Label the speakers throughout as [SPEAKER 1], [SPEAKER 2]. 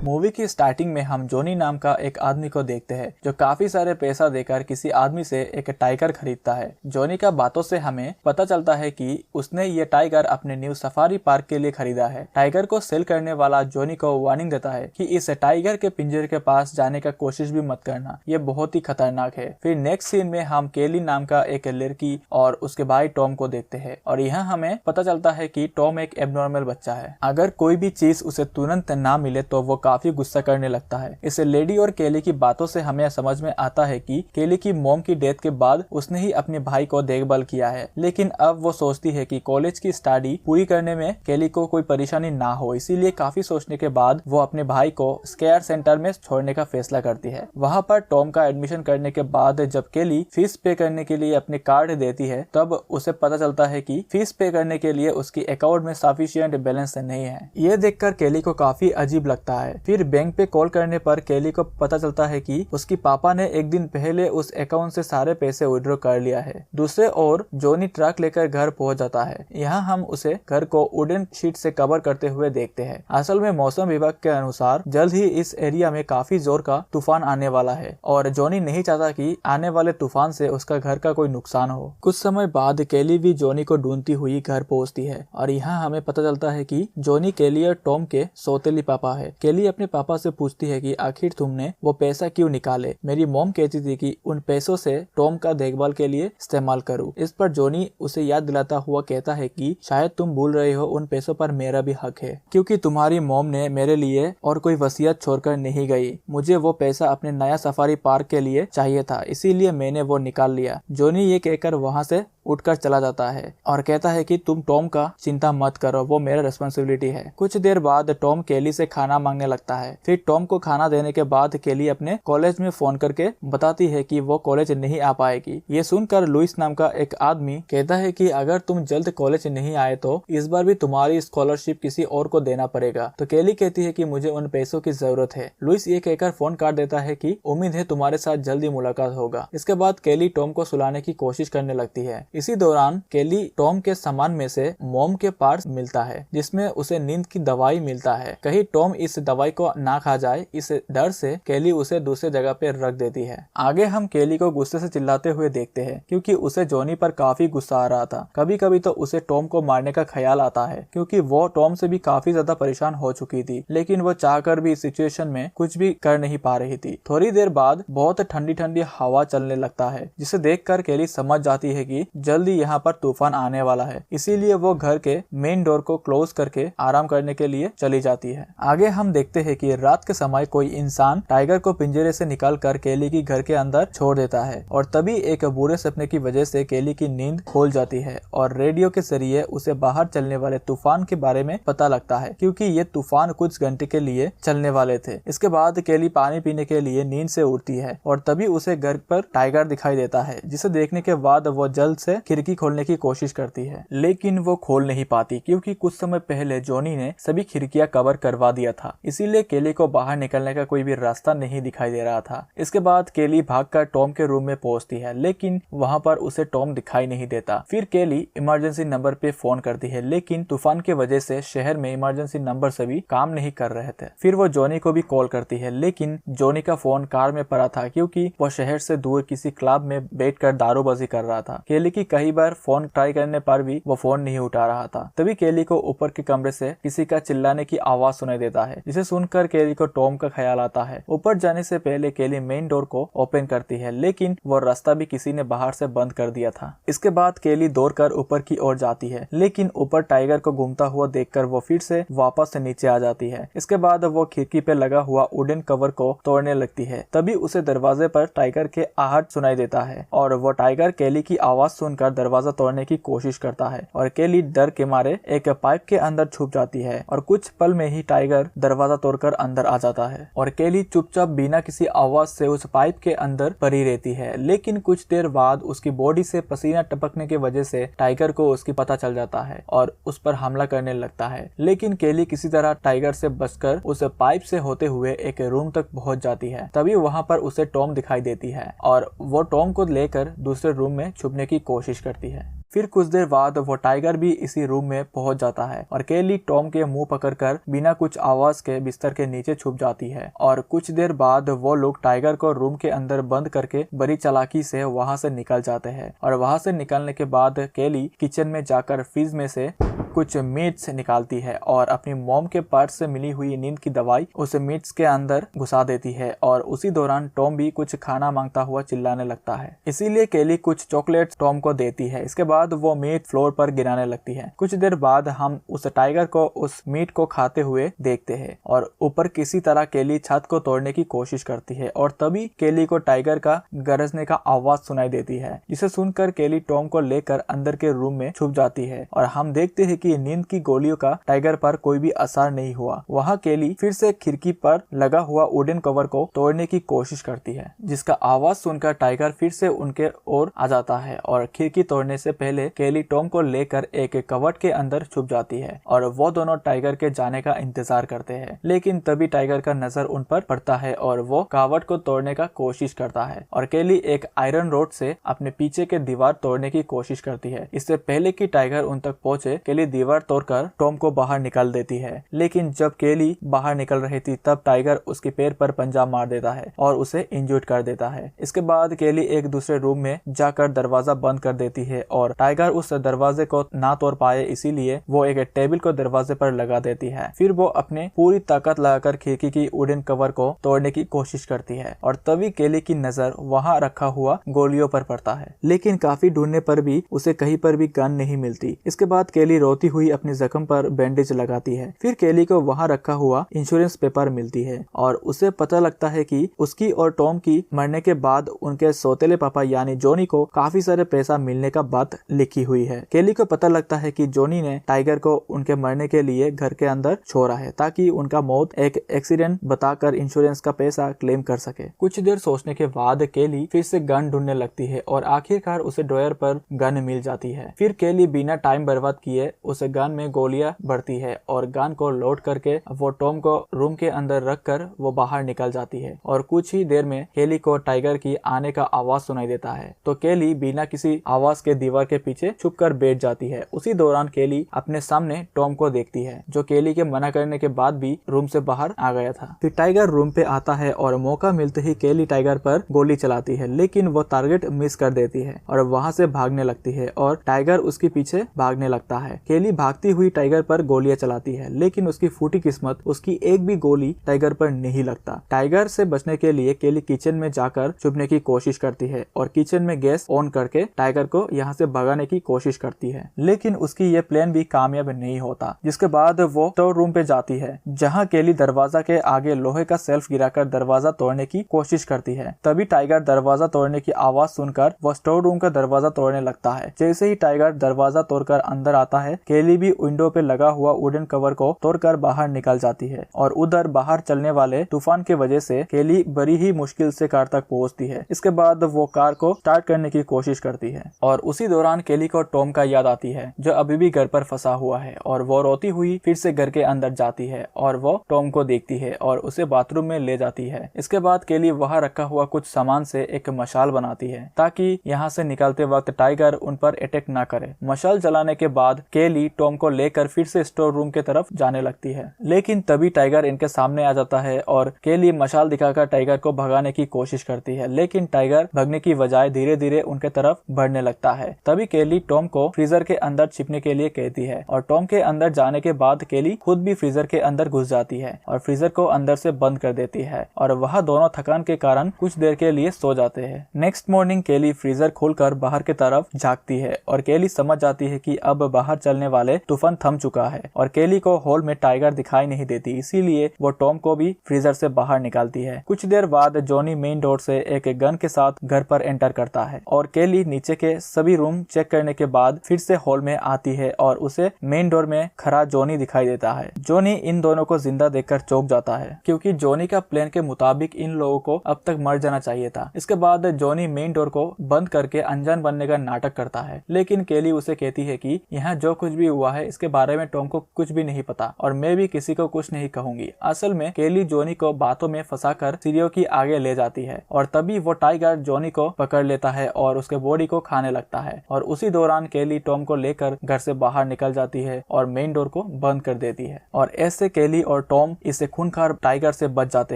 [SPEAKER 1] Movie की starting में हम जॉनी नाम का एक आदमी को देखते हैं जो काफी सारे पैसा देकर किसी आदमी से एक टाइगर खरीदता है। जॉनी का बातों से हमें पता चलता है कि उसने ये टाइगर अपने न्यू सफारी पार्क के लिए खरीदा है। टाइगर को सेल करने वाला जॉनी को वार्निंग देता है कि इस टाइगर के पिंजरे के पास जाने का कोशिश भी मत करना, ये बहुत ही खतरनाक है। फिर नेक्स्ट सीन में हम केली नाम का एक लड़की और उसके भाई टॉम को देखते हैं और यहाँ हमें पता चलता है कि टॉम एक एबनॉर्मल बच्चा है। अगर कोई भी चीज उसे तुरंत ना मिले तो वो काफी गुस्सा करने लगता है। इस लेडी और केली की बातों से हमें समझ में आता है कि केली की मॉम की डेथ के बाद उसने ही अपने भाई को देखभाल किया है, लेकिन अब वो सोचती है कि कॉलेज की स्टडी पूरी करने में केली को कोई परेशानी ना हो, इसीलिए काफी सोचने के बाद वो अपने भाई को स्केयर सेंटर में छोड़ने का फैसला करती है। वहाँ पर टॉम का एडमिशन करने के बाद जब केली फीस पे करने के लिए अपने कार्ड देती है तब उसे पता चलता है कि फीस पे करने के लिए उसकी अकाउंट में सफिशिएंट बैलेंस नहीं है। ये देखकर केली को काफी अजीब लगता है। फिर बैंक पे कॉल करने पर केली को पता चलता है कि उसकी पापा ने एक दिन पहले उस अकाउंट से सारे पैसे विड्रॉ कर लिया है। दूसरे ओर जॉनी ट्रक लेकर घर पहुंच जाता है। यहाँ हम उसे घर को वुडन शीट से कवर करते हुए देखते हैं। असल में मौसम विभाग के अनुसार जल्द ही इस एरिया में काफी जोर का तूफान आने वाला है और जॉनी नहीं चाहता कि आने वाले तूफान से उसका घर का कोई नुकसान हो। कुछ समय बाद केली भी जॉनी को ढूंढती हुई घर पहुंचती है और यहाँ हमें पता चलता है कि जॉनी केली और टॉम के सौतेली पापा है। केली अपने पापा से पूछती है कि आखिर तुमने वो पैसा क्यों निकाले? मेरी मॉम कहती थी कि उन पैसों से टॉम का देखभाल के लिए इस्तेमाल करूं। इस पर जॉनी उसे याद दिलाता हुआ कहता है कि शायद तुम भूल रहे हो, उन पैसों पर मेरा भी हक है क्योंकि तुम्हारी मॉम ने मेरे लिए और कोई वसीयत छोड़कर नहीं गई। मुझे वो पैसा अपने नया सफारी पार्क के लिए चाहिए था, इसीलिए मैंने वो निकाल लिया। जॉनी ये कहकर वहाँ से उठकर चला जाता है और कहता है कि तुम टॉम का चिंता मत करो, वो मेरा रिस्पांसिबिलिटी है। कुछ देर बाद टॉम केली से खाना मांगने लगता है। फिर टॉम को खाना देने के बाद केली अपने कॉलेज में फोन करके बताती है कि वो कॉलेज नहीं आ पाएगी। ये सुनकर लुइस नाम का एक आदमी कहता है कि अगर तुम जल्द कॉलेज नहीं आए तो इस बार भी तुम्हारी स्कॉलरशिप किसी और को देना पड़ेगा। तो केली कहती है कि मुझे उन पैसों की जरूरत है। लुइस ये कहकर फोन काट देता है कि उम्मीद है तुम्हारे साथ जल्दी मुलाकात होगा। इसके बाद केली टॉम को सुलाने की कोशिश करने लगती है। इसी दौरान केली टॉम के सामान में से मोम के पार्ट्स मिलता है जिसमें उसे नींद की दवाई मिलता है। कहीं टॉम इस दवाई को ना खा जाए, इस डर से केली उसे दूसरे जगह पे रख देती है। आगे हम केली को गुस्से से चिल्लाते हुए देखते हैं क्योंकि उसे जॉनी पर काफी गुस्सा आ रहा था। कभी कभी तो उसे टॉम को मारने का ख्याल आता है क्योंकि वो टॉम से भी काफी ज्यादा परेशान हो चुकी थी, लेकिन वो चाहकर भी इस सिचुएशन में कुछ भी कर नहीं पा रही थी। थोड़ी देर बाद बहुत ठंडी ठंडी हवा चलने लगता है जिसे देखकर केली समझ जाती है कि जल्दी यहाँ पर तूफान आने वाला है, इसीलिए वो घर के मेन डोर को क्लोज करके आराम करने के लिए चली जाती है। आगे हम देखते हैं कि रात के समय कोई इंसान टाइगर को पिंजरे से निकाल कर केली की घर के अंदर छोड़ देता है और तभी एक बुरे सपने की वजह से केली की नींद खोल जाती है और रेडियो के जरिए उसे बाहर चलने वाले तूफान के बारे में पता लगता है क्योंकि ये तूफान कुछ घंटे के लिए चलने वाले थे। इसके बाद केली पानी पीने के लिए नींद से उठती है और तभी उसे घर पर टाइगर दिखाई देता है, जिसे देखने के बाद वो जल्द से खिड़की खोलने की कोशिश करती है, लेकिन वो खोल नहीं पाती क्योंकि कुछ समय पहले जॉनी ने सभी खिड़कियां कवर करवा दिया था, इसीलिए केली को बाहर निकलने का कोई भी रास्ता नहीं दिखाई दे रहा था। इसके बाद केली भागकर टॉम के रूम में पहुंचती है, लेकिन वहां पर उसे टॉम दिखाई नहीं देता। फिर केली इमरजेंसी नंबर पे फोन करती है, लेकिन तूफान की वजह से शहर में इमरजेंसी नंबर सभी काम नहीं कर रहे थे। फिर वो जॉनी को भी कॉल करती है, लेकिन जॉनी का फोन कार में पड़ा था क्योंकि वो शहर से दूर किसी क्लब में बैठकर दारूबाजी कर रहा था। केली की कई बार फोन ट्राई करने पर भी वो फोन नहीं उठा रहा था। तभी केली को ऊपर के कमरे से किसी का चिल्लाने की आवाज सुनाई देता है, जिसे सुनकर केली को टॉम का ख्याल आता है। ऊपर जाने से पहले केली मेन डोर को ओपन करती है, लेकिन वो रास्ता भी किसी ने बाहर से बंद कर दिया था। इसके बाद केली दौड़कर ऊपर की ओर जाती है, लेकिन ऊपर टाइगर को घूमता हुआ देखकर वो फिर से वापस से नीचे आ जाती है। इसके बाद वो खिड़की पे लगा हुआ वुडन कवर को तोड़ने लगती है। तभी उसे दरवाजे पर टाइगर के आहट सुनाई देता है और वो टाइगर केली की आवाज सुनकर दरवाजा तोड़ने की कोशिश करता है और केली डर के मारे एक पाइप के अंदर छुप जाती है और कुछ पल में ही टाइगर दरवाजा तोड़कर अंदर आ जाता है और केली चुपचाप बिना किसी आवाज से उस पाइप के अंदर पड़ी रहती है। लेकिन कुछ देर बाद उसकी बॉडी से पसीना टपकने की वजह से टाइगर को उसकी पता चल जाता है और उस पर हमला करने लगता है, लेकिन केली किसी तरह टाइगर से बचकर उस पाइप से होते हुए एक रूम तक पहुंच जाती है। तभी वहां पर उसे टॉम दिखाई देती है और वो टॉम को लेकर दूसरे रूम में छुपने की कोशिश करती है। फिर कुछ देर बाद वो टाइगर भी इसी रूम में पहुंच जाता है और केली टॉम के मुंह पकड़कर बिना कुछ आवाज के बिस्तर के नीचे छुप जाती है। और कुछ देर बाद वो लोग टाइगर को रूम के अंदर बंद करके बड़ी चालाकी से वहां से निकल जाते हैं। और वहां से निकलने के बाद केली किचन में जाकर फ्रिज में से कुछ मीट्स निकालती है और अपनी मॉम के पर्स से मिली हुई नींद की दवाई उस मीट्स के अंदर घुसा देती है। और उसी दौरान टॉम भी कुछ खाना मांगता हुआ चिल्लाने लगता है, इसीलिए केली कुछ चॉकलेट्स टॉम को देती है। इसके बाद वो मीट फ्लोर पर गिराने लगती है। कुछ देर बाद हम उस टाइगर को उस मीट को खाते हुए देखते हैं और ऊपर किसी तरह केली छत को तोड़ने की कोशिश करती है और तभी केली को टाइगर का गरजने का आवाज सुनाई देती है, जिसे सुनकर केली टॉम को लेकर अंदर के रूम में छुप जाती है। और हम देखते हैं कि नींद की गोलियों का टाइगर पर कोई भी असर नहीं हुआ। वहाँ केली फिर से खिड़की पर लगा हुआ वुडन कवर को तोड़ने की कोशिश करती है, जिसका आवाज सुनकर टाइगर फिर से उनके ओर आ जाता है और खिड़की तोड़ने से पहले केली टॉम को लेकर एक कवर्ड के अंदर छुप जाती है और वो दोनों टाइगर के जाने का इंतजार करते हैं। लेकिन तभी टाइगर का नजर उन पर पड़ता है और वो कवर्ड को तोड़ने का कोशिश करता है और केली एक आयरन रोड से अपने पीछे के दीवार तोड़ने की कोशिश करती है। इससे पहले कि टाइगर उन तक पहुंचे, केली दीवार तोड़कर टॉम को बाहर निकाल देती है। लेकिन जब केली बाहर निकल रही थी तब टाइगर उसके पैर पर पंजा मार देता है और उसे इंजर्ड कर देता है। इसके बाद केली एक दूसरे रूम में जाकर दरवाजा बंद कर देती है और टाइगर उस दरवाजे को ना तोड़ पाए इसीलिए वो एक टेबल को दरवाजे पर लगा देती है। फिर वो अपने पूरी ताकत लगाकर खिड़की की वुडन कवर को तोड़ने की कोशिश करती है और तभी केली की नजर वहाँ रखा हुआ गोलियों पर पड़ता है। लेकिन काफी ढूंढने पर भी उसे कहीं पर भी गन नहीं मिलती। इसके बाद केली रोती हुई अपने जख्म पर बैंडेज लगाती है। फिर केली को वहाँ रखा हुआ इंश्योरेंस पेपर मिलती है और उसे पता लगता है कि उसकी और टॉम की मरने के बाद उनके सौतेले पापा यानी जॉनी को काफी सारे पैसा मिलने का बात लिखी हुई है। केली को पता लगता है कि जॉनी ने टाइगर को उनके मरने के लिए घर के अंदर छोड़ा है ताकि उनका मौत एक एक्सीडेंट बताकर इंश्योरेंस का पैसा क्लेम कर सके। कुछ देर सोचने के बाद केली फिर से गन ढूंढने लगती है और आखिरकार उसे ड्रॉयर पर गन मिल जाती है। फिर केली बिना टाइम बर्बाद किए उस गन में गोलियां भरती है और गन को लोड करके वो टॉम को रूम के अंदर रखकर वो बाहर निकल जाती है। और कुछ ही देर में केली को टाइगर की आने का आवाज सुनाई देता है तो केली बिना किसी आवाज के दीवार के पीछे छुपकर बैठ जाती है। उसी दौरान केली अपने सामने टॉम को देखती है जो केली के मना करने के बाद भी रूम से बाहर आ गया था। फिर टाइगर रूम पे आता है और मौका मिलते ही केली टाइगर पर गोली चलाती है, लेकिन वो टारगेट मिस कर देती है और वहाँ से भागने लगती है और टाइगर उसके पीछे भागने लगता है। केली भागती हुई टाइगर पर गोलियां चलाती है, लेकिन उसकी फूटी किस्मत उसकी एक भी गोली टाइगर पर नहीं लगता। टाइगर से बचने के लिए केली किचन में जाकर छुपने की कोशिश करती है और किचन में गैस ऑन करके टाइगर को यहाँ से भगाने की कोशिश करती है, लेकिन उसकी ये प्लान भी कामयाब नहीं होता। जिसके बाद वो स्टोर रूम पे जाती है जहाँ केली दरवाजा के आगे लोहे का सेल्फ गिराकर दरवाजा तोड़ने की कोशिश करती है। तभी टाइगर दरवाजा तोड़ने की आवाज सुनकर वो स्टोर रूम का दरवाजा तोड़ने लगता है। जैसे ही टाइगर दरवाजा तोड़कर अंदर आता है, केली भी विंडो पे लगा हुआ वुडन कवर को तोड़कर बाहर निकल जाती है और उधर बाहर चलने वाले तूफान की वजह से केली बड़ी ही मुश्किल से कार तक पहुंचती है। इसके बाद वो कार को स्टार्ट करने की कोशिश करती है और उसी दौरान केली को टॉम का याद आती है जो अभी भी घर पर फंसा हुआ है और वो रोती हुई फिर से घर के अंदर जाती है और वो टॉम को देखती है और उसे बाथरूम में ले जाती है। इसके बाद केली वहाँ रखा हुआ कुछ सामान से एक मशाल बनाती है ताकि यहाँ से निकलते वक्त टाइगर उन पर अटैक ना करे। मशाल जलाने के बाद केली टॉम को लेकर फिर से स्टोर रूम की तरफ जाने लगती है, लेकिन तभी टाइगर इनके सामने आ जाता है और केली मशाल दिखाकर टाइगर को भगाने की कोशिश करती है, लेकिन टाइगर भगने की बजाय धीरे धीरे उनके तरफ बढ़ने लगता है। तभी केली टॉम को फ्रीजर के अंदर छिपने के लिए कहती है और टॉम के अंदर जाने के बाद केली खुद भी फ्रीजर के अंदर घुस जाती है और फ्रीजर को अंदर से बंद कर देती है और वह दोनों थकान के कारण कुछ देर के लिए सो जाते हैं। नेक्स्ट मॉर्निंग केली फ्रीजर खोलकर बाहर की तरफ झांकती है और केली समझ जाती है कि अब बाहर चलने वाले तूफान थम चुका है और केली को हॉल में टाइगर दिखाई नहीं देती, इसीलिए वो टॉम को भी फ्रीजर से बाहर निकालती है। कुछ देर बाद जॉनी मेन डोर से एक गन के साथ घर पर एंटर करता है और केली नीचे के सभी रूम चेक करने के बाद फिर से हॉल में आती है और उसे मेन डोर में खड़ा जॉनी दिखाई देता है। जॉनी इन दोनों को जिंदा देखकर चौंक जाता है क्योंकि जॉनी का प्लान के मुताबिक इन लोगों को अब तक मर जाना चाहिए था। इसके बाद जॉनी मेन डोर को बंद करके अनजान बनने का नाटक करता है, लेकिन केली उसे कहती है कि यहाँ जो कुछ भी भी हुआ है इसके बारे में टॉम को कुछ भी नहीं पता और मैं भी किसी को कुछ नहीं कहूंगी। असल में केली जॉनी को बातों में फंसाकर सीढ़ियों की आगे ले जाती है और तभी वो टाइगर जॉनी को पकड़ लेता है और उसके बॉडी को खाने लगता है और उसी दौरान केली टॉम को लेकर घर से बाहर निकल जाती है और मेन डोर को बंद कर देती है और ऐसे केली और टॉम इसे खूंखार टाइगर से बच जाते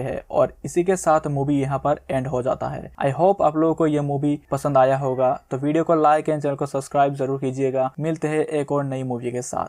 [SPEAKER 1] हैं और इसी के साथ मूवी यहाँ पर एंड हो जाता है। आई होप आप लोगों को ये मूवी पसंद आया होगा, तो वीडियो को लाइक एंड चैनल को सब्सक्राइब जरूर कीजिएगा। मिलते हैं एक और नई मूवी के साथ।